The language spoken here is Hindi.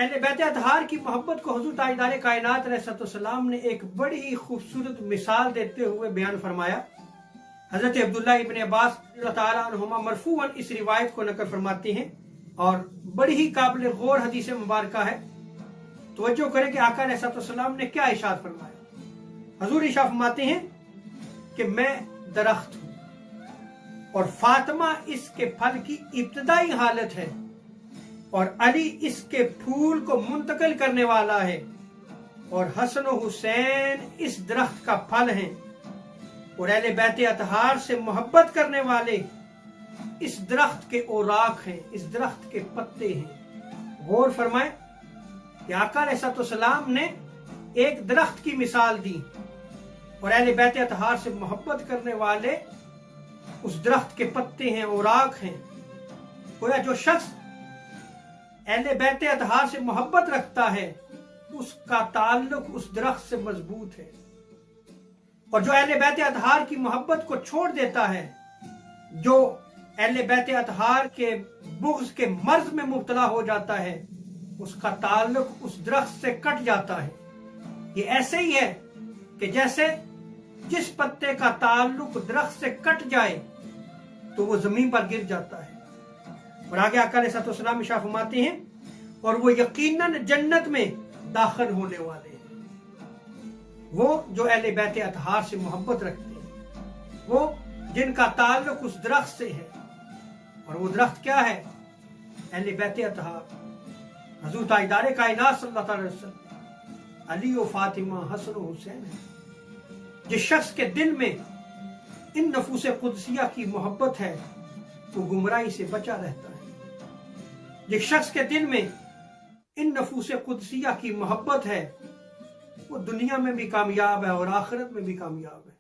अहले बैत अतहार की मोहब्बत को हुज़ूर ताजदार कायनात अलैहिस्सलाम ने एक बड़ी ही खूबसूरत मिसाल देते हुए बयान फरमाया। हजरत अब्दुल्लाह इब्न अब्बास तआला अन्हुमा मरफूअन इस रिवायत को नकल फरमाते हैं और बड़ी ही काबिल गौर हदीस मुबारक है। तवज्जो करें कि आका अलैहिस्सलाम ने क्या इरशाद फरमाया। हुजूर इरशाद फरमाते हैं कि मैं दरख्त हूं और फातिमा इसके फल की इब्तदाई हालत है और अली इसके फूल को मुंतकिल करने वाला है और हसन और हुसैन इस दरख्त का फल है और अहले बैत अतहार से मोहब्बत करने वाले इस दरख्त के औराक हैं, इस दरख्त के पत्ते हैं। गौर फरमाएं कि आका अलैहिस्सलाम ने एक दरख्त की मिसाल दी और अहले बैत अतहार से मोहब्बत करने वाले उस दरख्त के पत्ते हैं, औराक हैं। गोया जो शख्स अहले बैत अतहार से मोहब्बत रखता है उसका ताल्लुक उस दरख्त से मजबूत है और जो अहले बैत अतहार की मोहब्बत को छोड़ देता है, जो अहले बैत अतहार के बुग़्ज़ के मर्ज में मुब्तला हो जाता है, उसका ताल्लुक उस दरख्त से कट जाता है। ये ऐसे ही है कि जैसे जिस पत्ते का ताल्लुक दरख्त से कट जाए तो वो जमीन पर गिर जाता है। और आगे आका अलैहिस्सलाम इरशाद फरमाते हैं और वो यकीनन जन्नत में दाखिल होने वाले हैं। वो जो अहले बैत अतहार से मोहब्बत रखते हैं, वो जिनका ताल्लुक उस दरख्त से है और वो दरख्त क्या है? अहले बैत अतहार, हुज़ूर ताजदार कायनात सल्लल्लाहु अलैहि वसल्लम, अली और फातिमा, हसन और हुसैन है। जिस शख्स के दिल में इन नफूस कुदसिया की मोहब्बत है वो गुमराही से बचा रहता है। जिस शख्स के दिल में इन नफूस कुदसिया की मोहब्बत है वो दुनिया में भी कामयाब है और आखिरत में भी कामयाब है।